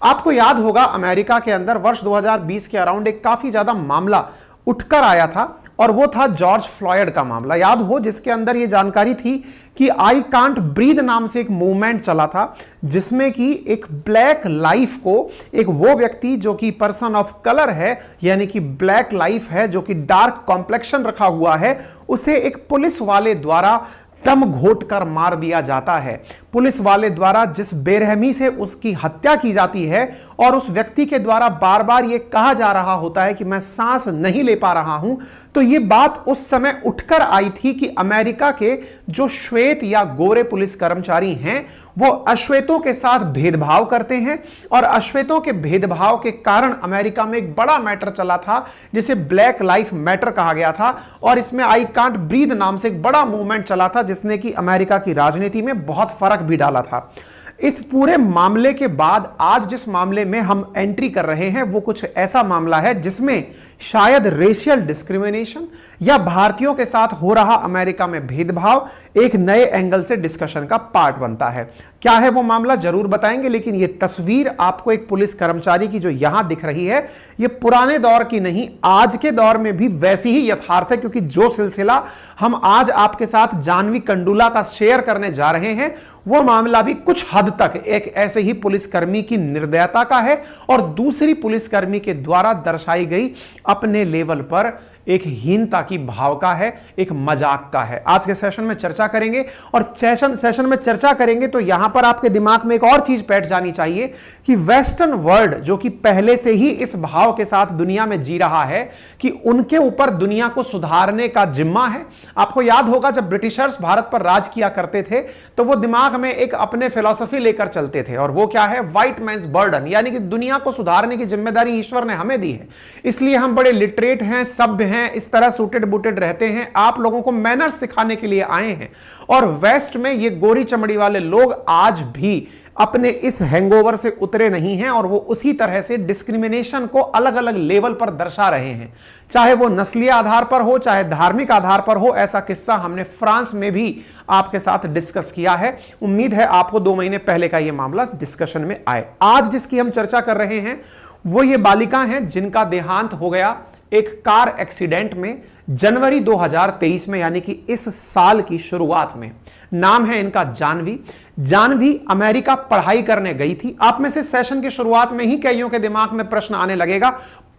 आपको याद होगा अमेरिका के अंदर वर्ष 2020 के अराउंड एक काफी ज्यादा मामला उठकर आया था और वो था जॉर्ज फ्लॉयड का मामला, याद हो, जिसके अंदर ये जानकारी थी कि आई कांट ब्रीद नाम से एक मूवमेंट चला था जिसमें कि एक ब्लैक लाइफ को, एक वो व्यक्ति जो कि पर्सन ऑफ कलर है यानी कि ब्लैक लाइफ है, जो कि डार्क कॉम्प्लेक्शन रखा हुआ है, उसे एक पुलिस वाले द्वारा दम घोट कर मार दिया जाता है। पुलिस वाले द्वारा जिस बेरहमी से उसकी हत्या की जाती है और उस व्यक्ति के द्वारा बार बार यह कहा जा रहा होता है कि मैं सांस नहीं ले पा रहा हूं, तो यह बात उस समय उठकर आई थी कि अमेरिका के जो श्वेत या गोरे पुलिस कर्मचारी हैं वो अश्वेतों के साथ भेदभाव करते हैं और अश्वेतों के भेदभाव के कारण अमेरिका में एक बड़ा मैटर चला था जिसे ब्लैक लाइफ मैटर कहा गया था और इसमें आई कांट ब्रीद नाम से एक बड़ा मूवमेंट चला था जिसने कि अमेरिका की राजनीति में बहुत फर्क भी डाला था। इस पूरे मामले के बाद आज जिस मामले में हम एंट्री कर रहे हैं वो कुछ ऐसा मामला है जिसमें शायद रेशियल डिस्क्रिमिनेशन या भारतीयों के साथ हो रहा अमेरिका में भेदभाव एक नए एंगल से डिस्कशन का पार्ट बनता है। क्या है वो मामला जरूर बताएंगे, लेकिन ये तस्वीर आपको एक पुलिस कर्मचारी की जो यहां दिख रही है ये पुराने दौर की नहीं, आज के दौर में भी वैसी ही यथार्थ है, क्योंकि जो सिलसिला हम आज आपके साथ जानवी कंडुला का शेयर करने जा रहे हैं वो मामला भी कुछ हद तक एक ऐसे ही पुलिसकर्मी की निर्दयता का है और दूसरी पुलिसकर्मी के द्वारा दर्शाई गई अपने लेवल पर एक हीनता की भाव का है, एक मजाक का है। आज के सेशन में चर्चा करेंगे और सेशन में चर्चा करेंगे तो यहां पर आपके दिमाग में एक और चीज बैठ जानी चाहिए कि वेस्टर्न वर्ल्ड जो कि पहले से ही इस भाव के साथ दुनिया में जी रहा है कि उनके ऊपर दुनिया को सुधारने का जिम्मा है। आपको याद होगा जब ब्रिटिशर्स भारत पर राज किया करते थे तो वो दिमाग में एक अपने फिलॉसफी लेकर चलते थे और वो क्या है, व्हाइट मैन्स बर्डन, यानी कि दुनिया को सुधारने की जिम्मेदारी ईश्वर ने हमें दी है, इसलिए हम बड़े लिटरेट हैं, सभ्य हैं, इस तरह सूटेड बूटेड रहते हैं, आप लोगों को मैनर्स सिखाने के लिए आए हैं। और वेस्ट में ये गोरी चमड़ी वाले लोग आज भी अपने इस हैंगओवर से उतरे नहीं हैं और वो उसी तरह से डिस्क्रिमिनेशन को अलग अलग लेवल पर दर्शा रहे हैं, चाहे वो नस्लीय आधार पर हो, चाहे धार्मिक आधार पर हो। ऐसा किस्सा हमने फ्रांस में भी आपके साथ डिस्कस किया है। उम्मीद है आपको 2 महीने पहले का यह मामला डिस्कशन में आए। आज जिसकी हम चर्चा कर रहे हैं वो ये बालिका हैं जिनका देहांत हो गया एक कार एक्सीडेंट में जनवरी 2023 में, यानी कि इस साल की शुरुआत में। नाम है इनका जानवी। जानवी अमेरिका पढ़ाई करने गई थी। आप में से सेशन की शुरुआत में ही कईयों के दिमाग में प्रश्न आने लगेगा,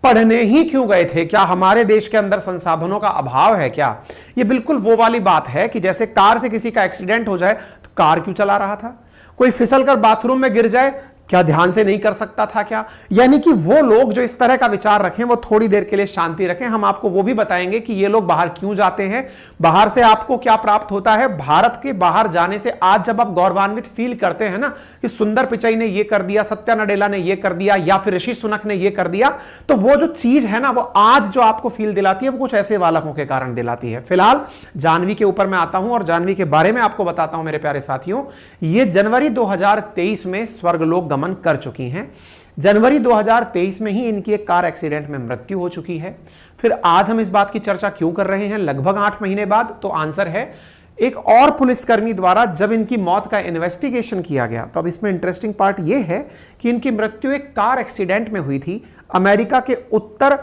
पढ़ने ही क्यों गए थे? क्या हमारे देश के अंदर संसाधनों का अभाव है क्या? ये बिल्कुल वो वाली बात है कि जैसे कार से किसी का एक्सीडेंट हो जाए तो कार क्यों चला रहा था? कोई फिसल कर बाथरूम में गिर जाए, क्या ध्यान से नहीं कर सकता था क्या? यानी कि वो लोग जो इस तरह का विचार रखें वो थोड़ी देर के लिए शांति रखें। हम आपको वो भी बताएंगे कि ये लोग बाहर क्यों जाते हैं, बाहर से आपको क्या प्राप्त होता है। भारत के बाहर जाने से आज जब आप गौरवान्वित फील करते हैं ना कि सुंदर पिचाई ने ये कर दिया, सत्या नडेला ने ये कर दिया या फिर ऋषि सुनक ने ये कर दिया, तो वो जो चीज है ना वो आज जो आपको फील दिलाती है वो कुछ ऐसे बालकों के कारण दिलाती है। फिलहाल जानवी के ऊपर मैं आता हूं और जानवी के बारे में आपको बताता हूं। मेरे प्यारे साथियों, ये जनवरी 2023 में स्वर्गलोक गमन कर चुकी हैं। जनवरी 2023 में ही इनकी एक कार एक्सीडेंट में मृत्यु हो चुकी है। फिर आज हम इस बात की चर्चा क्यों कर रहे हैं लगभग 8 महीने बाद? तो आंसर है एक और पुलिसकर्मी द्वारा जब इनकी मौत का इन्वेस्टिगेशन किया गया। तो अब इसमें इंटरेस्टिंग पार्ट यह है कि इनकी मृत्यु एक कार एक्सीडेंट में हुई थी। अमेरिका के उत्तर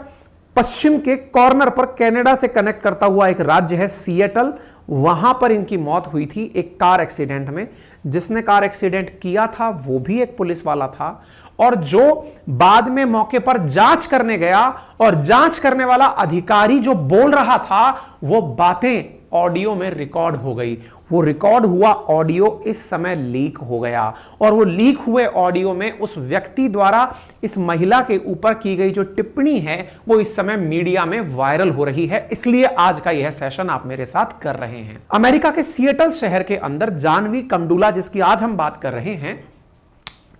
पश्चिम के कॉर्नर पर कनाडा से कनेक्ट करता हुआ एक राज्य है सिएटल, वहां पर इनकी मौत हुई थी एक कार एक्सीडेंट में। जिसने कार एक्सीडेंट किया था वो भी एक पुलिस वाला था और जो बाद में मौके पर जांच करने गया और जांच करने वाला अधिकारी जो बोल रहा था वो बातें ऑडियो में रिकॉर्ड हो गई। वो रिकॉर्ड हुआ ऑडियो इस समय लीक हो गया और वो लीक हुए ऑडियो में उस व्यक्ति द्वारा इस महिला के ऊपर की गई जो टिप्पणी है वो इस समय मीडिया में वायरल हो रही है। इसलिए आज का यह सेशन आप मेरे साथ कर रहे हैं। अमेरिका के सिएटल शहर के अंदर जानवी कंडुला, जिसकी आज हम बात कर रहे हैं,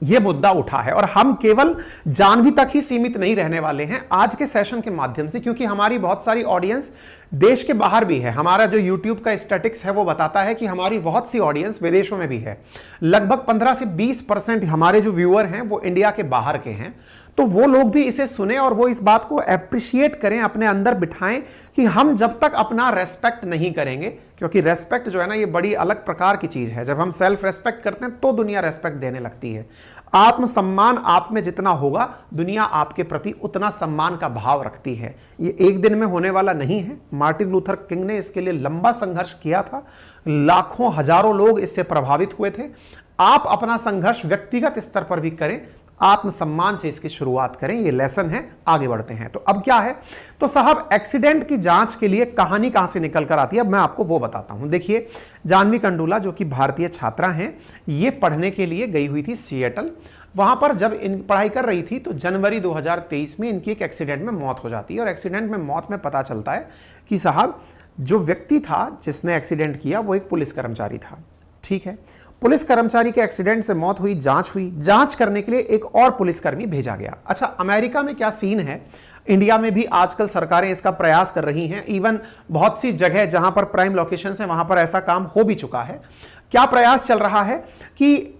यह मुद्दा उठा है और हम केवल जानवी तक ही सीमित नहीं रहने वाले हैं आज के सेशन के माध्यम से, क्योंकि हमारी बहुत सारी ऑडियंस देश के बाहर भी है। हमारा जो YouTube का स्टैटिस्टिक्स है वो बताता है कि हमारी बहुत सी ऑडियंस विदेशों में भी है। लगभग 15 से 20% हमारे जो व्यूअर हैं वो इंडिया के बाहर के हैं। तो वो लोग भी इसे सुने और वो इस बात को अप्रिशिएट करें, अपने अंदर बिठाएं कि हम जब तक अपना रेस्पेक्ट नहीं करेंगे, क्योंकि रेस्पेक्ट जो है ना ये बड़ी अलग प्रकार की चीज है। जब हम सेल्फ रेस्पेक्ट करते हैं तो दुनिया रेस्पेक्ट देने लगती है। आत्मसम्मान आप में जितना होगा दुनिया आपके प्रति उतना सम्मान का भाव रखती है। ये एक दिन में होने वाला नहीं है। मार्टिन लूथर किंग ने इसके लिए लंबा संघर्ष किया था, लाखों हजारों लोग इससे प्रभावित हुए थे। आप अपना संघर्ष व्यक्तिगत स्तर पर भी करें, आत्मसम्मान से इसकी शुरुआत करें। ये लेसन है, आगे बढ़ते हैं। तो अब क्या है, तो साहब एक्सीडेंट की जांच के लिए कहानी कहां से निकल कर आती है, अब मैं आपको वो बताता हूं। देखिए, जानवी कंडूला जो कि भारतीय छात्रा हैं, ये पढ़ने के लिए गई हुई थी सिएटल। वहां पर जब इन पढ़ाई कर रही थी तो जनवरी 2023 में इनकी एक एक्सीडेंट में मौत हो जाती है। और एक्सीडेंट में मौत में पता चलता है कि साहब जो व्यक्ति था जिसने एक्सीडेंट किया वो एक पुलिस कर्मचारी था। ठीक है, पुलिस कर्मचारी के एक्सीडेंट से मौत हुई, जांच हुई, जांच करने के लिए एक और पुलिसकर्मी भेजा गया। अच्छा, अमेरिका में क्या सीन है, इंडिया में भी आजकल सरकारें इसका प्रयास कर रही हैं। इवन बहुत सी जगह जहां पर प्राइम लोकेशंस हैं वहां पर ऐसा काम हो भी चुका है। क्या प्रयास चल रहा है कि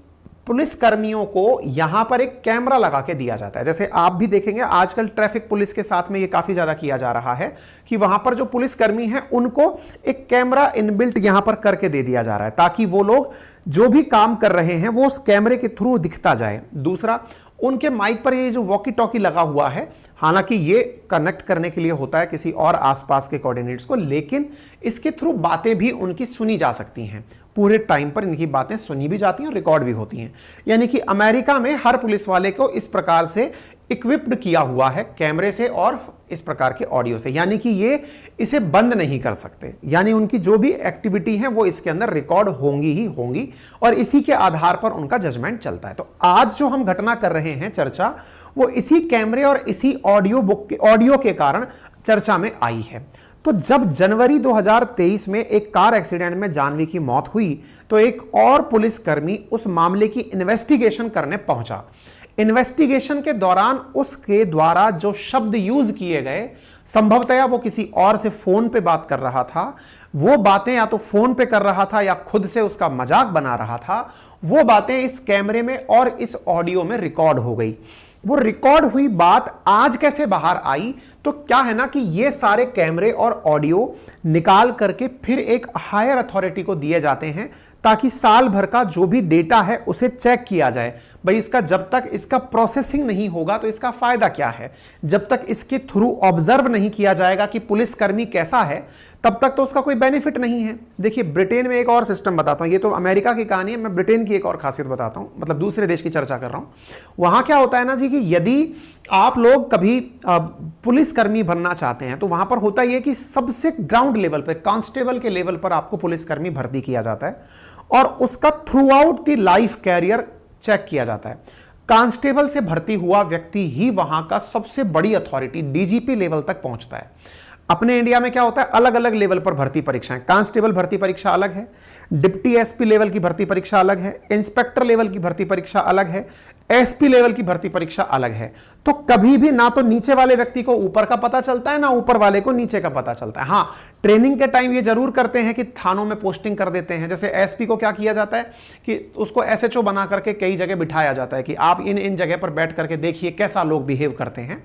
पुलिस कर्मियों को यहां पर एक कैमरा लगा के दिया जाता है। जैसे आप भी देखेंगे आजकल ट्रैफिक पुलिस के साथ में ये काफी ज्यादा किया जा रहा है कि वहां पर जो पुलिस कर्मी हैं उनको एक कैमरा इनबिल्ट यहां पर करके दे दिया जा रहा है, ताकि वो लोग जो भी काम कर रहे हैं वो उस कैमरे के थ्रू दिखता जाए। दूसरा, उनके माइक पर ये जो वॉकी टॉकी लगा हुआ है, हालांकि ये कनेक्ट करने के लिए होता है किसी और आसपास के कोऑर्डिनेट्स को, लेकिन इसके थ्रू बातें भी उनकी सुनी जा सकती हैं। पूरे टाइम पर इनकी बातें सुनी भी जाती हैं और रिकॉर्ड भी होती हैं। यानी कि अमेरिका में हर पुलिस वाले को इस प्रकार से इक्विप्ड किया हुआ है, कैमरे से और इस प्रकार के ऑडियो से, यानी कि ये इसे बंद नहीं कर सकते। यानी उनकी जो भी एक्टिविटी है वो इसके अंदर रिकॉर्ड होंगी ही होंगी और इसी के आधार पर उनका जजमेंट चलता है। तो आज जो हम घटना कर रहे हैं चर्चा, वो इसी कैमरे और इसी ऑडियो के कारण चर्चा में आई है। तो जब जनवरी 2023 में एक कार एक्सीडेंट में जानवी की मौत हुई तो एक और पुलिसकर्मी उस मामले की इन्वेस्टिगेशन करने पहुंचा। इन्वेस्टिगेशन के दौरान उसके द्वारा जो शब्द यूज किए गए, संभवतया वो किसी और से फोन पे बात कर रहा था, वो बातें या तो फोन पे कर रहा था या खुद से उसका मजाक बना रहा था, वो बातें इस कैमरे में और इस ऑडियो में रिकॉर्ड हो गई। वो रिकॉर्ड हुई बात आज कैसे बाहर आई, तो क्या है ना कि ये सारे कैमरे और ऑडियो निकाल करके फिर एक हायर अथॉरिटी को दिए जाते हैं, ताकि साल भर का जो भी डेटा है उसे चेक किया जाए। भाई इसका जब तक इसका प्रोसेसिंग नहीं होगा तो इसका फायदा क्या है, जब तक इसके थ्रू ऑब्जर्व नहीं किया जाएगा कि पुलिसकर्मी कैसा है, तब तक तो उसका कोई बेनिफिट नहीं है। देखिए, ब्रिटेन में एक और सिस्टम बताता हूं, ये तो अमेरिका की कहानी है, मैं ब्रिटेन की एक और खासियत बताता हूं, मतलब दूसरे देश की चर्चा कर रहा हूं। वहां क्या होता है ना जी, कि यदि आप लोग कभी पुलिसकर्मी बनना चाहते हैं तो वहां पर होता यह कि सबसे ग्राउंड लेवल पर, कांस्टेबल के लेवल पर आपको पुलिसकर्मी भर्ती किया जाता है और उसका throughout the life career check किया जाता है। कांस्टेबल से भर्ती हुआ व्यक्ति ही वहां का सबसे बड़ी अथॉरिटी डीजीपी लेवल तक पहुंचता है। अपने इंडिया में क्या होता है, अलग अलग लेवल पर भर्ती परीक्षाएं, कांस्टेबल भर्ती परीक्षा अलग है, डिप्टी एसपी लेवल की भर्ती परीक्षा अलग है, इंस्पेक्टर लेवल की भर्ती परीक्षा अलग है, एसपी लेवल की भर्ती परीक्षा अलग है। तो कभी भी ना तो नीचे वाले व्यक्ति को ऊपर का पता चलता है, ना ऊपर वाले को नीचे का पता चलता है। हां, ट्रेनिंग के टाइम ये जरूर करते हैं कि थानों में पोस्टिंग कर देते हैं। जैसे एसपी को क्या किया जाता है कि उसको एसएचओ बना करके कई जगह बिठाया जाता है कि आप इन जगह पर बैठ करके देखिए कैसा लोग बिहेव करते हैं,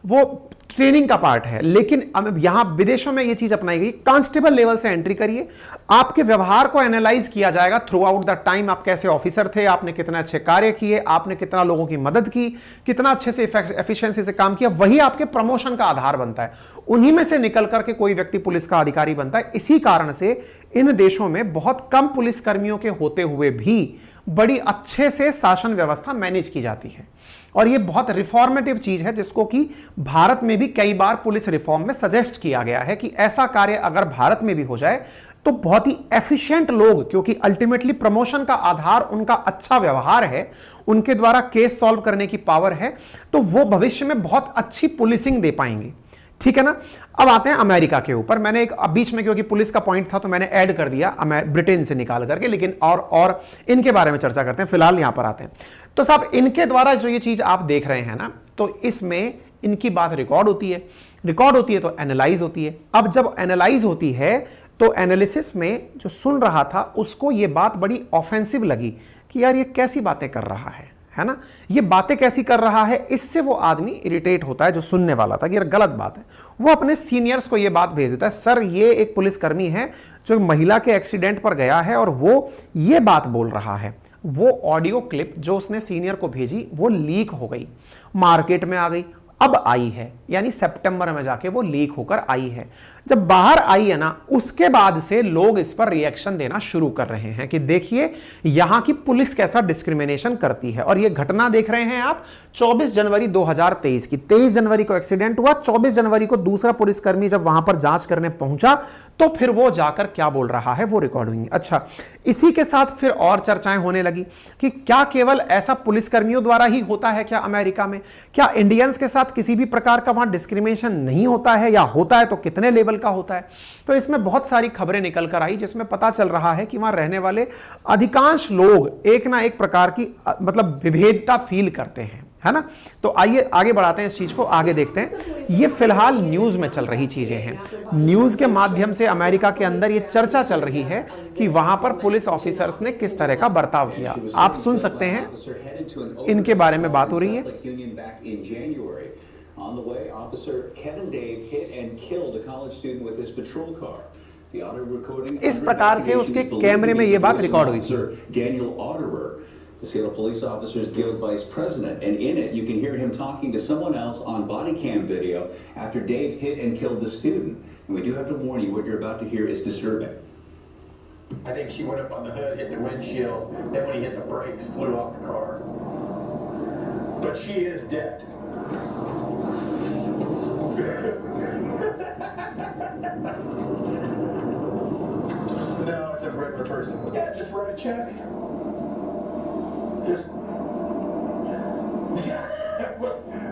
वो ट्रेनिंग का पार्ट है। लेकिन यहां विदेशों में यह चीज अपनाई गई, कांस्टेबल लेवल से एंट्री करिए, आपके व्यवहार को एनालाइज किया जाएगा थ्रू आउट द टाइम। आप कैसे ऑफिसर थे, आपने कितने अच्छे कार्य किए, आपने कितना लोगों की मदद की, कितना अच्छे से एफिशिएंसी से काम किया, वही आपके प्रमोशन का आधार बनता है। उन्हीं में से निकल करके कोई व्यक्ति पुलिस का अधिकारी बनता है। इसी कारण से इन देशों में बहुत कम पुलिस कर्मियों के होते हुए भी बड़ी अच्छे से शासन व्यवस्था मैनेज की जाती है। और यह बहुत रिफॉर्मेटिव चीज है, जिसको कि भारत में भी कई बार पुलिस रिफॉर्म में सजेस्ट किया गया है कि ऐसा कार्य अगर भारत में भी हो जाए तो बहुत ही एफिशिएंट लोग, क्योंकि अल्टीमेटली प्रमोशन का आधार उनका अच्छा व्यवहार है, उनके द्वारा केस सॉल्व करने की पावर है, तो वो भविष्य में बहुत अच्छी पुलिसिंग दे पाएंगे। ठीक है ना। अब आते हैं अमेरिका के ऊपर। मैंने एक बीच में, क्योंकि पुलिस का पॉइंट था तो मैंने ऐड कर दिया ब्रिटेन से निकाल करके, लेकिन और इनके बारे में चर्चा करते हैं। फिलहाल यहां पर आते हैं। तो साहब, इनके द्वारा जो ये चीज आप देख रहे हैं ना, तो इसमें इनकी बात रिकॉर्ड होती है, तो एनालाइज होती है। अब जब एनालाइज होती है तो एनालिसिस में जो सुन रहा था उसको ये बात बड़ी ऑफेंसिव लगी कि यार ये कैसी बातें कर रहा है है ना। ये बातें कैसी कर रहा है, इससे वो आदमी इरिटेट होता है जो सुनने वाला था कि यार गलत बात है। वो अपने सीनियर्स को ये बात भेज देता है, सर ये एक पुलिसकर्मी है जो महिला के एक्सीडेंट पर गया है और वो ये बात बोल रहा है। वो ऑडियो क्लिप जो उसने सीनियर को भेजी वो लीक हो गई, मार्केट में आ गई, अब आई है, यानी सितंबर में जाके वो लीक होकर आई है। जब बाहर आई है ना, उसके बाद से लोग इस पर रिएक्शन देना शुरू कर रहे हैं कि देखिए यहां की पुलिस कैसा डिस्क्रिमिनेशन करती है। और ये घटना देख रहे हैं आप 24 जनवरी 2023 की। 23 जनवरी को एक्सीडेंट हुआ, 24 जनवरी को दूसरा पुलिसकर्मी जब वहां पर जांच करने पहुंचा तो फिर वो जाकर क्या बोल रहा है वो रिकॉर्ड हुई। अच्छा, इसी के साथ फिर और चर्चाएं होने लगी कि क्या केवल ऐसा पुलिसकर्मियों द्वारा ही होता है क्या अमेरिका में, क्या इंडियंस के साथ किसी भी प्रकार का वहां डिस्क्रिमिनेशन नहीं होता है, या होता है तो कितने लेवल का होता है। तो इसमें बहुत सारी खबरें निकल कर आई जिसमें पता चल रहा है कि वहां रहने वाले अधिकांश लोग एक ना एक प्रकार की मतलब विभेदता फील करते हैं, है ना। तो आइए आगे बढ़ाते हैं, इस चीज को आगे देखते हैं। ये फिलहाल न्यूज में चल रही चीजें हैं, न्यूज के माध्यम से अमेरिका के अंदर ये चर्चा चल रही है कि वहां पर पुलिस ऑफिसर्स ने किस तरह का बर्ताव किया। आप सुन सकते हैं, इनके बारे में बात हो रही है। On the way, Officer Kevin Dave hit and killed a college student with his patrol car. The audio recording. इस प्रकार से उसके कैमरे में ये बात रिकॉर्ड हुई थी। Daniel Otterer, the Seattle Police Officers Guild Vice President, and in it you can hear him talking to someone else on body cam video after Dave hit and killed the student. And we do have to warn you, what you're about to hear is disturbing. I think she went up on the hood, hit the windshield, then when he hit the brakes, flew off the car. But she is dead. No, it's a regular person. Yeah, just write a check. Just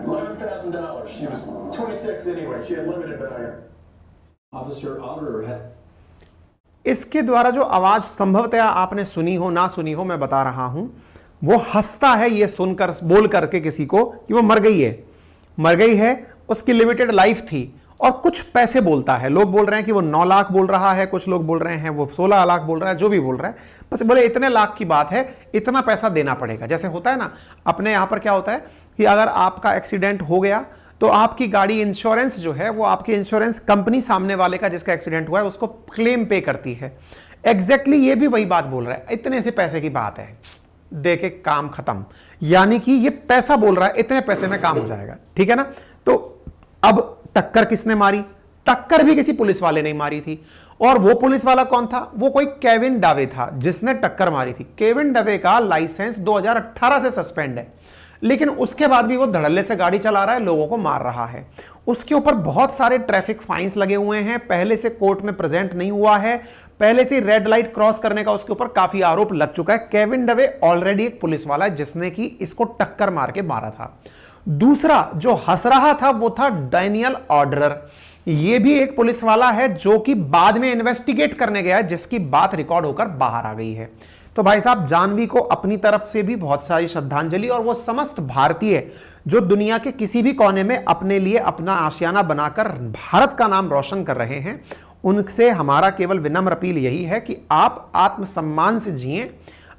$11,000. She was 26 anyway. She had limited value. Officer Otterer had. इसके द्वारा जो आवाज संभवतः आपने सुनी हो ना सुनी हो, मैं बता रहा हूं, वो हंसता है ये सुनकर, बोल करके किसी को कि वो मर गई है, उसकी लिमिटेड लाइफ थी, और कुछ पैसे बोलता है। लोग बोल रहे हैं कि वो 9 लाख बोल रहा है, कुछ लोग बोल रहे हैं वो 16 लाख बोल रहा है, जो भी बोल रहा है, बस बोले इतने लाख की बात है, इतना पैसा देना पड़ेगा। जैसे होता है ना अपने यहां पर, क्या होता है कि अगर आपका एक्सीडेंट हो गया तो आपकी गाड़ी इंश्योरेंस जो है वो आपकी इंश्योरेंस कंपनी सामने वाले का जिसका एक्सीडेंट हुआ है उसको क्लेम पे करती है। एग्जैक्टली ये भी वही बात बोल रहा है, इतने से पैसे की बात है, दे के काम खत्म। यानी कि ये पैसा बोल रहा है, इतने पैसे में काम हो जाएगा, ठीक है ना। तो अब टक्कर किसने मारी? टक्कर भी किसी पुलिस वाले ने मारी थी। और वो पुलिस वाला कौन था? वो कोई केविन डवे था जिसने टक्कर मारी थी। केविन डवे का लाइसेंस 2018 से सस्पेंड है, लेकिन उसके बाद भी वो धड़ल्ले से गाड़ी चला रहा है, लोगों को मार रहा है। उसके ऊपर बहुत सारे ट्रैफिक फाइन्स लगे हुए हैं, पहले से कोर्ट में प्रेजेंट नहीं हुआ है, पहले से रेड लाइट क्रॉस करने का उसके ऊपर काफी आरोप लग चुका है। केविन डवे ऑलरेडी एक पुलिस वाला है जिसने कि इसको टक्कर मार के मारा था। दूसरा जो हंस रहा था वो था डैनियल ऑडरर। ये भी एक पुलिस वाला है जो कि बाद में इन्वेस्टिगेट करने गया है, जिसकी बात रिकॉर्ड होकर बाहर आ गई है। तो भाई साहब, जाह्नवी को अपनी तरफ से भी बहुत सारी श्रद्धांजलि, और वो समस्त भारतीय जो दुनिया के किसी भी कोने में अपने लिए अपना आशियाना बनाकर भारत का नाम रोशन कर रहे हैं, उनसे हमारा केवल विनम्र अपील यही है कि आप आत्मसम्मान से जिएं।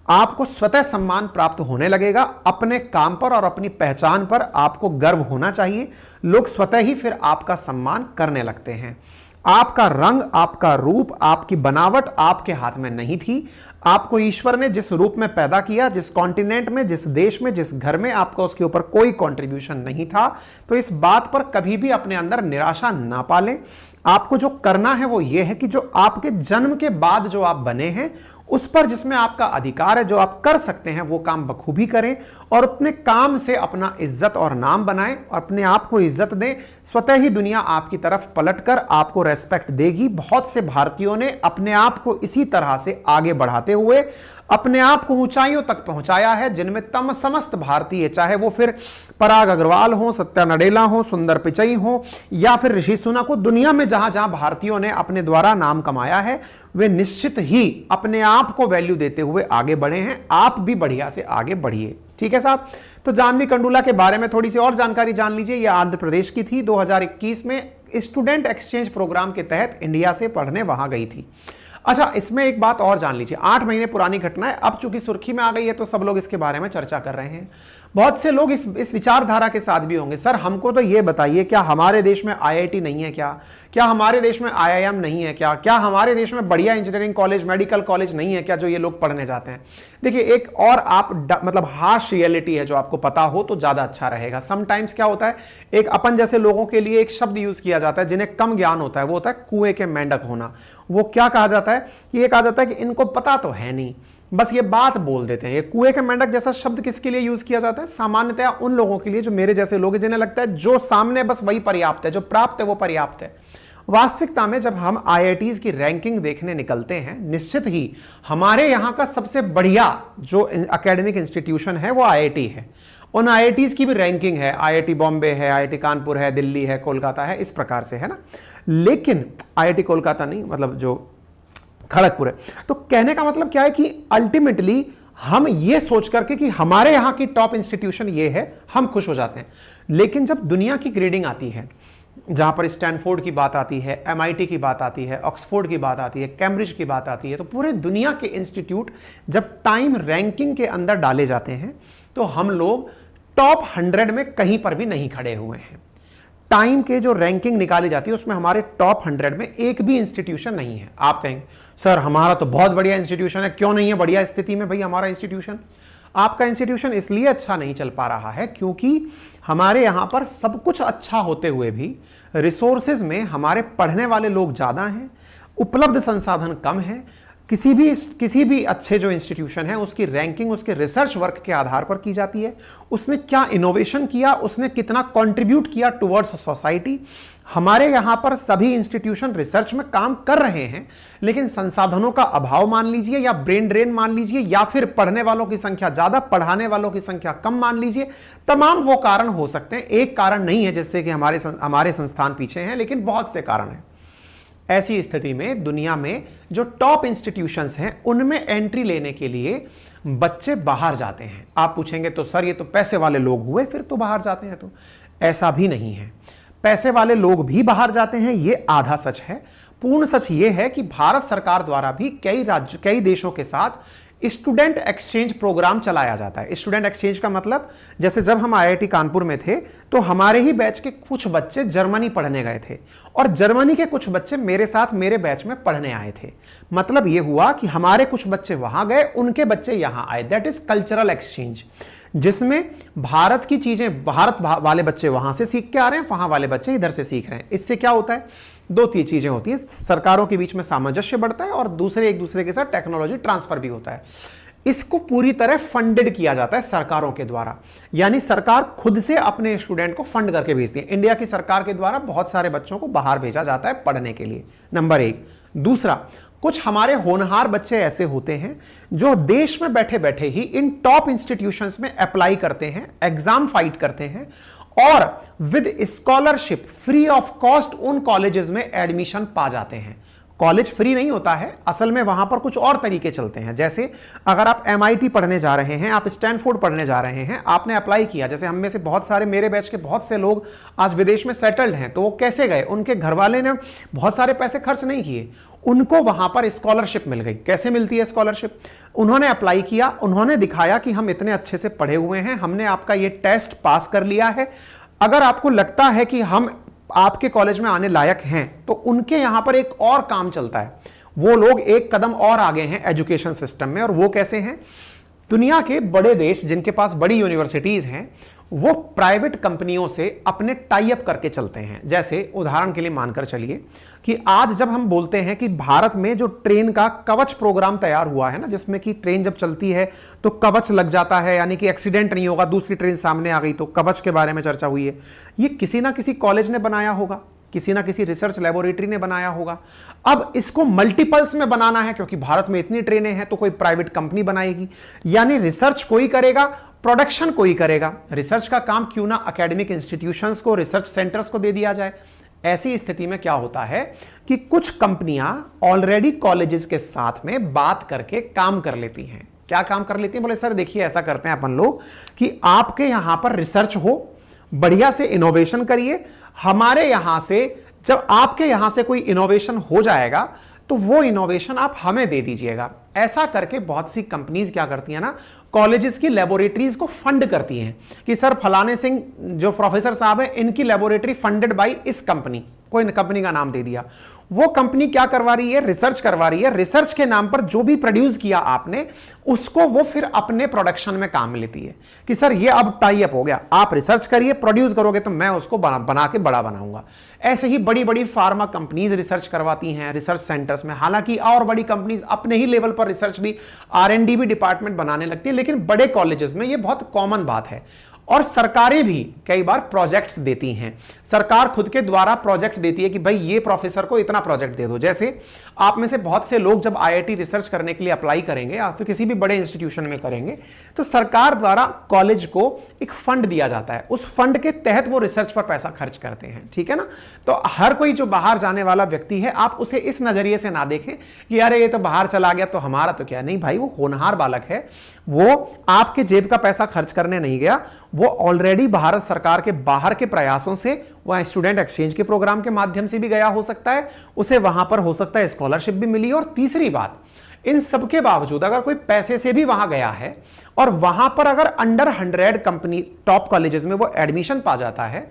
आपको स्वतः सम्मान प्राप्त होने लगेगा, अपने काम पर और अपनी पहचान पर आपको गर्व होना चाहिए। लोग स्वतः ही फिर आपका सम्मान करने लगते हैं। आपका रंग, आपका रूप, आपकी बनावट आपके हाथ में नहीं थी। आपको ईश्वर ने जिस रूप में पैदा किया, जिस कॉन्टिनेंट में, जिस देश में, जिस घर में, आपका उसके ऊपर कोई कंट्रीब्यूशन नहीं था। तो इस बात पर कभी भी अपने अंदर निराशा ना पालें। आपको जो करना है वो ये है कि जो आपके जन्म के बाद जो आप बने हैं उस पर जिसमें आपका अधिकार है, जो आप कर सकते हैं वो काम बखूबी करें, और अपने काम से अपना इज्जत और नाम बनाएं, अपने आप को इज्जत दें। स्वतः ही दुनिया आपकी तरफ पलटकर आपको रेस्पेक्ट देगी। बहुत से भारतीयों ने अपने आप को इसी तरह से आगे बढ़ाते हुए अपने आप को ऊंचाइयों तक पहुंचाया है, जिनमें समस्त भारतीय, चाहे वो फिर पराग अग्रवाल हो, सत्या नडेला हो, सुंदर पिचई हो, या फिर ऋषि सुनक हो, दुनिया में जहां जहां भारतीयों ने अपने द्वारा नाम कमाया है, वे निश्चित ही अपने आप को वैल्यू देते हुए आगे बढ़े हैं। आप भी बढ़िया से आगे बढ़िए, ठीक है साहब। तो जाह्नवी कंडूला के बारे में थोड़ी सी और जानकारी जान लीजिए। यह आंध्र प्रदेश की थी। 2021 में स्टूडेंट एक्सचेंज प्रोग्राम के तहत इंडिया से पढ़ने वहां गई थी। अच्छा, इसमें एक बात और जान लीजिए, 8 महीने पुरानी घटना है, अब चूंकि सुर्खी में आ गई है तो सब लोग इसके बारे में चर्चा कर रहे हैं। बहुत से लोग इस विचारधारा के साथ भी होंगे, सर हमको तो ये बताइए, क्या हमारे देश में आईआईटी नहीं है क्या हमारे देश में आईआईएम नहीं है क्या हमारे देश में बढ़िया इंजीनियरिंग कॉलेज, मेडिकल कॉलेज नहीं है क्या, जो ये लोग पढ़ने जाते हैं? देखिए, एक और आप मतलब हार्श रियलिटी है जो आपको पता हो तो ज्यादा अच्छा रहेगा। समटाइम्स क्या होता है, एक अपन जैसे लोगों के लिए एक शब्द यूज किया जाता है जिन्हें कम ज्ञान होता है, वो होता है कुएं के मेंढक होना। वो क्या कहा जाता है, ये कहा जाता है कि इनको पता तो है नहीं, बस ये बात बोल देते हैं। ये कुएं के मेंढक जैसा शब्द किसके लिए यूज किया जाता है? सामान्यतया उन लोगों के लिए जो मेरे जैसे लोग हैं, जिन्हें लगता है जो सामने बस वही पर्याप्त है, जो प्राप्त है वो पर्याप्त है। वास्तविकता में जब हम आईआईटीज की रैंकिंग देखने निकलते हैं, निश्चित ही हमारे यहां का सबसे बढ़िया जो एकेडमिक इंस्टीट्यूशन है वो आईआईटी है। उन आईआईटीज की भी रैंकिंग है, आईआईटी बॉम्बे है, आईआईटी कानपुर है, दिल्ली है, कोलकाता है, इस प्रकार से है ना। लेकिन आईआईटी कोलकाता नहीं, मतलब जो खड़गपुर है। तो कहने का मतलब क्या है कि अल्टीमेटली हम ये सोच करके कि हमारे यहां की टॉप इंस्टीट्यूशन ये है, हम खुश हो जाते हैं। लेकिन जब दुनिया की ग्रेडिंग आती है, जहां पर स्टैनफोर्ड की बात आती है, एमआईटी की बात आती है, ऑक्सफोर्ड की बात आती है, कैम्ब्रिज की बात आती है, तो पूरे दुनिया के इंस्टीट्यूट जब टाइम रैंकिंग के अंदर डाले जाते हैं तो हम लोग टॉप 100 में कहीं पर भी नहीं खड़े हुए हैं। टाइम के जो रैंकिंग निकाली जाती है उसमें हमारे टॉप 100 में एक भी इंस्टीट्यूशन नहीं है। आप कहेंगे सर हमारा तो बहुत बढ़िया इंस्टीट्यूशन है, क्यों नहीं है बढ़िया स्थिति में भाई हमारा इंस्टीट्यूशन? आपका इंस्टीट्यूशन इसलिए अच्छा नहीं चल पा रहा है क्योंकि हमारे यहां पर सब कुछ अच्छा होते हुए भी रिसोर्सेज में हमारे पढ़ने वाले लोग ज्यादा हैं, उपलब्ध संसाधन कम है। किसी भी अच्छे जो इंस्टीट्यूशन है उसकी रैंकिंग उसके रिसर्च वर्क के आधार पर की जाती है, उसने क्या इनोवेशन किया, उसने कितना कंट्रीब्यूट किया टुवर्ड्स सोसाइटी। हमारे यहां पर सभी इंस्टीट्यूशन रिसर्च में काम कर रहे हैं, लेकिन संसाधनों का अभाव मान लीजिए, या ब्रेन ड्रेन मान लीजिए, या फिर पढ़ने वालों की संख्या ज्यादा, पढ़ाने वालों की संख्या कम मान लीजिए। तमाम वो कारण हो सकते हैं, एक कारण नहीं है जिससे कि हमारे संस्थान पीछे हैं, लेकिन बहुत से कारण हैं। ऐसी स्थिति में दुनिया में जो टॉप इंस्टीट्यूशंस हैं उनमें एंट्री लेने के लिए बच्चे बाहर जाते हैं। आप पूछेंगे तो सर ये तो पैसे वाले लोग हुए फिर तो बाहर जाते हैं, तो ऐसा भी नहीं है। पैसे वाले लोग भी बाहर जाते हैं, ये आधा सच है। पूर्ण सच ये है कि भारत सरकार द्वारा भी कई देशों के साथ स्टूडेंट एक्सचेंज प्रोग्राम चलाया जाता है। स्टूडेंट एक्सचेंज का मतलब, जैसे जब हम आईआईटी कानपुर में थे तो हमारे ही बैच के कुछ बच्चे जर्मनी पढ़ने गए थे और जर्मनी के कुछ बच्चे मेरे साथ मेरे बैच में पढ़ने आए थे। मतलब यह हुआ कि हमारे कुछ बच्चे वहां गए, उनके बच्चे यहां आए। दैट इज कल्चरल एक्सचेंज, जिसमें भारत की चीजें भारत वाले बच्चे वहां से सीख के आ रहे हैं, वहां वाले बच्चे इधर से सीख रहे हैं। इससे क्या होता है, दो तीन चीजें होती हैं। सरकारों के बीच में सामंजस्य बढ़ता है और दूसरे एक दूसरे के साथ टेक्नोलॉजी ट्रांसफर भी होता है। इसको पूरी तरह फंडेड किया जाता है सरकारों के द्वारा, यानी सरकार खुद से अपने स्टूडेंट को फंड करके भेजती है। इंडिया की सरकार के द्वारा बहुत सारे बच्चों को बाहर भेजा जाता है पढ़ने के लिए, नंबर एक। दूसरा, कुछ हमारे होनहार बच्चे ऐसे होते हैं जो देश में बैठे बैठे ही इन टॉप इंस्टीट्यूशंस में अप्लाई करते हैं, एग्जाम फाइट करते हैं और with scholarship free of cost उन कॉलेजेस में एडमिशन पा जाते हैं। कॉलेज फ्री नहीं होता है, असल में वहां पर कुछ और तरीके चलते हैं। जैसे अगर आप एमआईटी पढ़ने जा रहे हैं, आप स्टैनफोर्ड पढ़ने जा रहे हैं, आपने अप्लाई किया, जैसे हम में से बहुत सारे, मेरे बैच के बहुत से लोग आज विदेश में सेटल्ड हैं, तो वो कैसे गए? उनके घर वाले ने बहुत सारे पैसे खर्च नहीं किए, उनको वहां पर स्कॉलरशिप मिल गई। कैसे मिलती है स्कॉलरशिप? उन्होंने अप्लाई किया, उन्होंने दिखाया कि हम इतने अच्छे से पढ़े हुए हैं, हमने आपका ये टेस्ट पास कर लिया है, अगर आपको लगता है कि हम आपके कॉलेज में आने लायक हैं, तो उनके यहां पर एक और काम चलता है। वो लोग एक कदम और आगे हैं एजुकेशन सिस्टम में, और वो कैसे हैं? दुनिया के बड़े देश जिनके पास बड़ी यूनिवर्सिटीज हैं, वो प्राइवेट कंपनियों से अपने टाई अप करके चलते हैं। जैसे उदाहरण के लिए मानकर चलिए कि आज जब हम बोलते हैं कि भारत में जो ट्रेन का कवच प्रोग्राम तैयार हुआ है ना, जिसमें कि ट्रेन जब चलती है तो कवच लग जाता है, यानी कि एक्सीडेंट नहीं होगा, दूसरी ट्रेन सामने आ गई तो कवच के बारे में चर्चा हुई है। ये किसी ना किसी कॉलेज ने बनाया होगा, किसी ना किसी रिसर्च लेबोरेटरी ने बनाया होगा। अब इसको मल्टीपल्स में बनाना है, क्योंकि भारत में इतनी ट्रेनें हैं, तो कोई प्राइवेट कंपनी बनाएगी, यानी रिसर्च कोई करेगा, प्रोडक्शन कोई करेगा। रिसर्च का काम क्यों ना एकेडमिक इंस्टीट्यूशंस को, रिसर्च सेंटर्स को दे दिया जाए। ऐसी स्थिति में क्या होता है कि कुछ कंपनियां ऑलरेडी कॉलेजेस के साथ में बात करके काम कर लेती हैं। क्या काम कर लेती हैं? बोले सर देखिए ऐसा करते हैं अपन लोग कि आपके यहां पर रिसर्च हो, बढ़िया से इनोवेशन करिए, हमारे यहां से जब आपके यहां से कोई इनोवेशन हो जाएगा तो तो वो इनोवेशन आप हमें दे दीजिएगा। ऐसा करके बहुत सी कंपनीज क्या करती हैं ना, कॉलेजेस की लेबोरेटरीज को फंड करती हैं कि सर फलाने सिंह जो प्रोफेसर साहब है, इनकी लेबोरेटरी फंडेड बाय इस कंपनी, कोई कंपनी का नाम दे दिया। वो कंपनी क्या करवा रही है, रिसर्च करवा रही है। रिसर्च के नाम पर जो भी प्रोड्यूस किया आपने, उसको वो फिर अपने प्रोडक्शन में काम लेती है कि सर ये अब टाई अप हो गया, आप रिसर्च करिए, प्रोड्यूस करोगे तो मैं उसको बना के बड़ा बनाऊंगा। ऐसे ही बड़ी बड़ी फार्मा कंपनीज रिसर्च करवाती हैं रिसर्च सेंटर्स में। हालांकि और बड़ी कंपनीज अपने ही लेवल पर रिसर्च भी, R&D भी डिपार्टमेंट बनाने लगती है, लेकिन बड़े कॉलेजेस में ये बहुत कॉमन बात है। और सरकारें भी कई बार प्रोजेक्ट्स देती हैं। सरकार खुद के द्वारा प्रोजेक्ट देती है कि भाई ये प्रोफेसर को इतना प्रोजेक्ट दे दो। जैसे आप में से बहुत से लोग जब IIT रिसर्च करने के लिए अप्लाई करेंगे या फिर किसी भी बड़े इंस्टीट्यूशन में करेंगे, तो सरकार द्वारा कॉलेज को एक फंड दिया जाता है। उस फंड के तहत वो रिसर्च पर पैसा खर्च करते हैं, ठीक है ना। तो हर कोई जो बाहर जाने वाला व्यक्ति है, आप उसे इस नजरिए से ना देखें कि अरे ये तो बाहर चला गया तो हमारा तो क्या। नहीं भाई, वो होनहार बालक है, वो आपके जेब का पैसा खर्च करने नहीं गया, वो ऑलरेडी भारत सरकार के बाहर के प्रयासों से, वह स्टूडेंट एक्सचेंज के प्रोग्राम के माध्यम से भी गया हो सकता है, उसे वहां पर हो सकता है स्कॉलरशिप भी मिली। और तीसरी बात, इन सब के बावजूद अगर कोई पैसे से भी वहां गया है और वहां पर अगर अंडर 100 कंपनी टॉप कॉलेजेस में वो एडमिशन पा जाता है,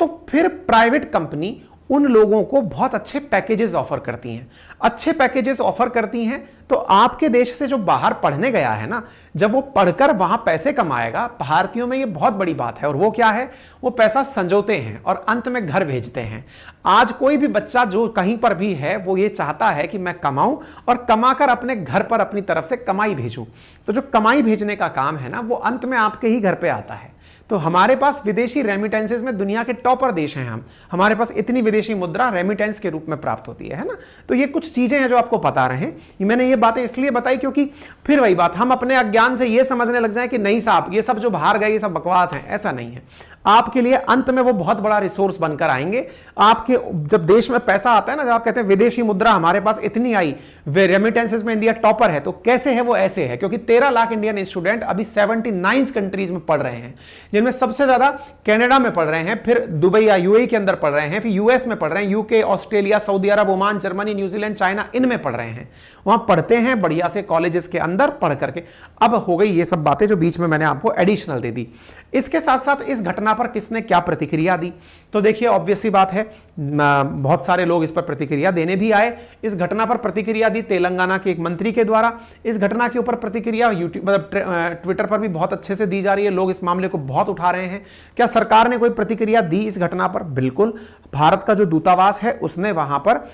तो फिर प्राइवेट कंपनी उन लोगों को बहुत अच्छे पैकेजेस ऑफर करती हैं। अच्छे पैकेजेस ऑफर करती हैं तो आपके देश से जो बाहर पढ़ने गया है ना, जब वो पढ़कर वहां पैसे कमाएगा, भारतीयों में ये बहुत बड़ी बात है। और वो क्या है, वो पैसा संजोते हैं और अंत में घर भेजते हैं। आज कोई भी बच्चा जो कहीं पर भी है, वो ये चाहता है कि मैं कमाऊं और कमाकर अपने घर पर अपनी तरफ से कमाई भेजूं। तो जो कमाई भेजने का काम है ना, वो अंत में आपके ही घर पे आता है। तो हमारे पास विदेशी रेमिटेंसेस में दुनिया के टॉपर देश हैं हम। हमारे पास इतनी विदेशी मुद्रा रेमिटेंस के रूप में प्राप्त होती है ना। तो ये कुछ चीजें हैं जो आपको पता रहे। मैंने ये बातें इसलिए बताई क्योंकि फिर वही बात, हम अपने अज्ञान से ये समझने लग जाए कि नहीं साहब ये सब जो बाहर गए ये सब बकवास है। ऐसा नहीं है। आपके लिए अंत में वो बहुत बड़ा रिसोर्स बनकर आएंगे। आपके जब देश में पैसा आता है ना, जब आप कहते हैं विदेशी मुद्रा हमारे पास इतनी आई, वे रेमिटेंसेस में इंडिया टॉपर है, तो कैसे है वो? ऐसे है क्योंकि 13 लाख इंडियन स्टूडेंट अभी 79 कंट्रीज में पढ़ रहे हैं, जिनमें सबसे ज्यादा कनाडा में पढ़ रहे हैं, फिर दुबई या यूएई के अंदर पढ़ रहे हैं, फिर यूएस में पढ़ रहे हैं, यूके, ऑस्ट्रेलिया, सऊदी अरब, ओमान, जर्मनी, न्यूजीलैंड, चाइना, इनमें पढ़ रहे हैं। वहां पढ़ते हैं बढ़िया से कॉलेजेस के अंदर पढ़ करके। अब हो गई ये सब बातें जो बीच में मैंने आपको एडिशनल दे दी। इसके साथ साथ इस घटना पर किसने क्या प्रतिक्रिया दी, तो देखिए ऑब्वियस सी बात है, बहुत सारे लोग इस पर प्रतिक्रिया देने भी आए। इस घटना पर प्रतिक्रिया दी तेलंगाना के एक मंत्री के द्वारा। इस घटना के ऊपर प्रतिक्रिया यूट्यूब मतलब ट्विटर पर भी बहुत अच्छे से दी जा रही है। लोग इस मामले को बहुत उठा रहे हैं। क्या सरकार ने कोई प्रतिक्रिया दी इस घटना पर? बिल्कुल। भारत का जो दूतावास है उसने वहां पर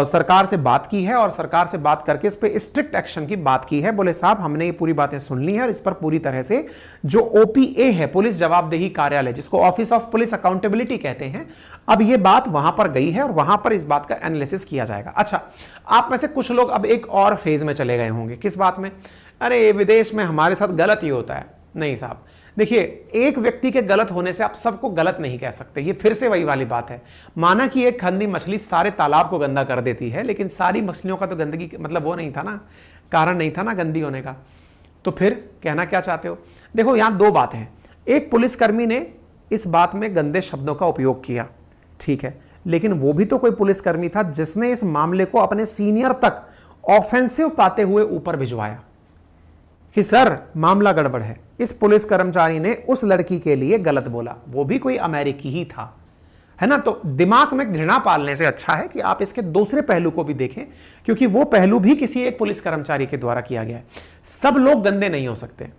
सरकार से बात की है और सरकार से बात करके इस पर स्ट्रिक्ट एक्शन की बात की है। बोले साहब हमने ये पूरी बातें सुन ली है और इस पर पूरी तरह से जो OPA है, पुलिस जवाबदेही कार्यालय, जिसको ऑफिस ऑफ पुलिस अकाउंटेबिलिटी कहते हैं, अब ये बात वहां पर गई है और वहां पर इस बात का एनालिसिस किया जाएगा। अच्छा, आप में से कुछ लोग अब एक और फेज में चले गए होंगे। किस बात में? अरे विदेश में हमारे साथ गलत ही होता है। नहीं साहब, देखिए एक व्यक्ति के गलत होने से आप सबको गलत नहीं कह सकते। ये फिर से वही वाली बात है। माना कि एक गंदी मछली सारे तालाब को गंदा कर देती है, लेकिन सारी मछलियों का तो गंदगी मतलब वो नहीं था ना, कारण नहीं था ना गंदी होने का। तो फिर कहना क्या चाहते हो? देखो यहां दो बातें हैं। एक, पुलिसकर्मी ने इस बात में गंदे शब्दों का उपयोग किया, ठीक है, लेकिन वो भी तो कोई पुलिसकर्मी था जिसने इस मामले को अपने सीनियर तक ऑफेंसिव पाते हुए ऊपर भिजवाया कि सर मामला गड़बड़ है। इस पुलिस कर्मचारी ने उस लड़की के लिए गलत बोला, वो भी कोई अमेरिकी ही था, है ना। तो दिमाग में घृणा पालने से अच्छा है कि आप इसके दूसरे पहलू को भी देखें, क्योंकि वो पहलू भी किसी एक पुलिस कर्मचारी के द्वारा किया गया है। सब लोग गंदे नहीं हो सकते,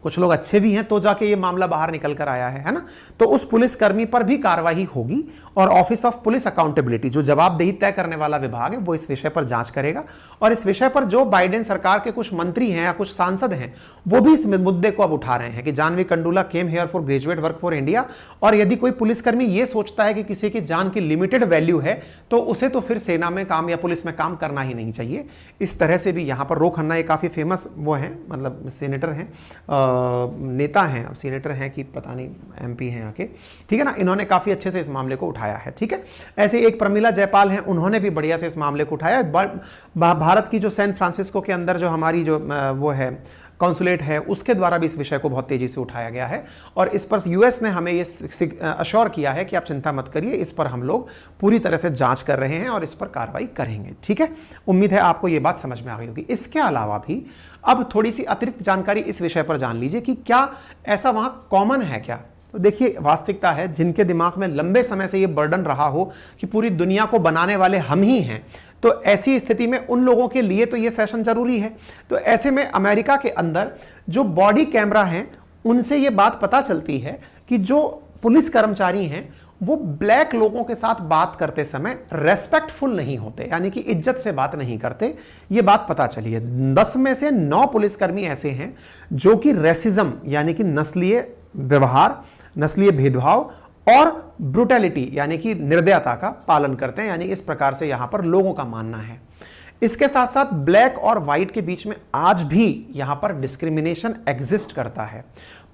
कुछ लोग अच्छे भी हैं तो जाके ये मामला बाहर निकल कर आया है ना। तो उस पुलिसकर्मी पर भी कार्रवाई होगी और ऑफिस ऑफ पुलिस अकाउंटेबिलिटी, जो जवाबदेही तय करने वाला विभाग है, वो इस विषय पर जांच करेगा। और इस विषय पर जो बाइडेन सरकार के कुछ मंत्री हैं या कुछ सांसद हैं, वो भी इस मुद्दे को अब उठा रहे हैं कि Jaahnavi Kandula came here for graduate work for India. और यदि कोई पुलिसकर्मी ये सोचता है कि किसी की जान की लिमिटेड वैल्यू है, तो उसे तो फिर सेना में काम या पुलिस में काम करना ही नहीं चाहिए। इस तरह से भी यहाँ पर रो खन्ना, ये काफी फेमस वो है, मतलब सेनेटर हैं, नेता हैं, अब सीनेटर हैं कि पता नहीं MP हैं आके, ठीक है ना। इन्होंने काफी अच्छे से इस मामले को उठाया है, ठीक है। ऐसे एक प्रमिला जयपाल हैं, उन्होंने भी बढ़िया से इस मामले को उठाया। भारत की जो सैन फ्रांसिस्को के अंदर जो हमारी जो वो है कॉन्सुलेट है, उसके द्वारा भी इस विषय को बहुत तेजी से उठाया गया है और इस पर यूएस ने हमें ये अश्योर किया है कि आप चिंता मत करिए, इस पर हम लोग पूरी तरह से जांच कर रहे हैं और इस पर कार्रवाई करेंगे। ठीक है, उम्मीद है आपको ये बात समझ में आ गई होगी। इसके अलावा भी अब थोड़ी सी अतिरिक्त जानकारी इस विषय पर जान लीजिए कि क्या ऐसा वहां कॉमन है क्या। तो देखिए, वास्तविकता है जिनके दिमाग में लंबे समय से ये बर्डन रहा हो कि पूरी दुनिया को बनाने वाले हम ही हैं, तो ऐसी स्थिति में उन लोगों के लिए तो ये सेशन जरूरी है। तो ऐसे में अमेरिका के अंदर जो बॉडी कैमरा हैं उनसे ये बात पता चलती है कि जो पुलिस कर्मचारी हैं वो ब्लैक लोगों के साथ बात करते समय रेस्पेक्टफुल नहीं होते, यानी कि इज्जत से बात नहीं करते। ये बात पता चली है। 10 में से 9 पुलिसकर्मी ऐसे हैं जो कि रेसिज्म यानी कि नस्लीय व्यवहार, नस्लीय भेदभाव और ब्रुटैलिटी यानी कि निर्दयता का पालन करते हैं, यानी इस प्रकार से यहां पर लोगों का मानना है। इसके साथ साथ ब्लैक और व्हाइट के बीच में आज भी यहां पर डिस्क्रिमिनेशन एग्जिस्ट करता है।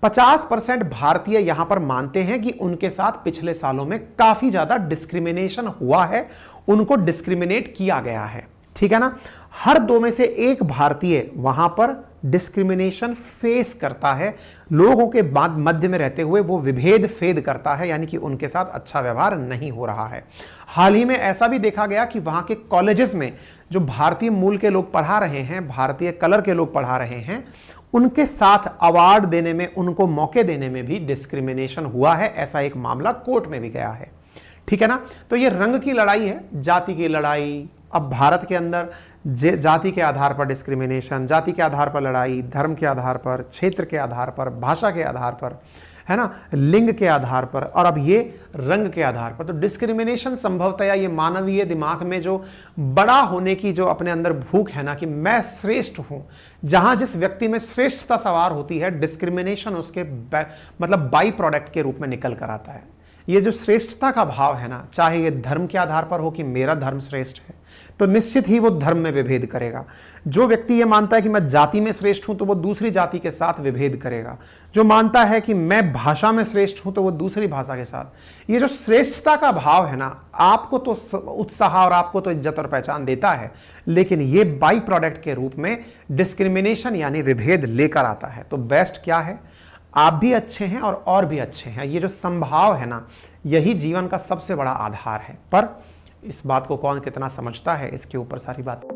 50% भारतीय यहां पर मानते हैं कि उनके साथ पिछले सालों में काफी ज्यादा डिस्क्रिमिनेशन हुआ है, उनको डिस्क्रिमिनेट किया गया है। ठीक है ना, हर 2 में से 1 भारतीय वहां पर डिस्क्रिमिनेशन फेस करता है। लोगों के बाद मध्य में रहते हुए वो विभेद फेद करता है, यानी कि उनके साथ अच्छा व्यवहार नहीं हो रहा है। हाल ही में ऐसा भी देखा गया कि वहां के कॉलेजेस में जो भारतीय मूल के लोग पढ़ा रहे हैं, भारतीय कलर के लोग पढ़ा रहे हैं, उनके साथ अवार्ड देने में, उनको मौके देने में भी डिस्क्रिमिनेशन हुआ है। ऐसा एक मामला कोर्ट में भी गया है। ठीक है ना, तो ये रंग की लड़ाई है, जाति की लड़ाई। अब भारत के अंदर जाति के आधार पर डिस्क्रिमिनेशन, जाति के आधार पर लड़ाई, धर्म के आधार पर, क्षेत्र के आधार पर, भाषा के आधार पर, है ना, लिंग के आधार पर, और अब ये रंग के आधार पर। तो डिस्क्रिमिनेशन संभवतया ये मानवीय दिमाग में जो बड़ा होने की जो अपने अंदर भूख है ना कि मैं श्रेष्ठ हूं, जहां जिस व्यक्ति में श्रेष्ठता सवार होती है, डिस्क्रिमिनेशन उसके मतलब बाई प्रोडक्ट के रूप में निकल कर आता है। ये जो श्रेष्ठता का भाव है ना, चाहे ये धर्म के आधार पर हो कि मेरा धर्म श्रेष्ठ है, तो निश्चित ही वो धर्म में विभेद करेगा। जो व्यक्ति ये मानता है कि मैं जाति में श्रेष्ठ हूं, तो वो दूसरी जाति के साथ विभेद करेगा। जो मानता है कि मैं भाषा में श्रेष्ठ हूं, तो वो दूसरी भाषा के साथ। ये जो श्रेष्ठता का भाव है ना, आपको तो उत्साह और आपको तो इज्जत और पहचान देता है, लेकिन ये बाई प्रोडक्ट के रूप में डिस्क्रिमिनेशन यानी विभेद लेकर आता है। तो बेस्ट क्या है, आप भी अच्छे हैं और भी अच्छे हैं। ये जो संभाव है ना, यही जीवन का सबसे बड़ा आधार है। पर इस बात को कौन कितना समझता है, इसके ऊपर सारी बात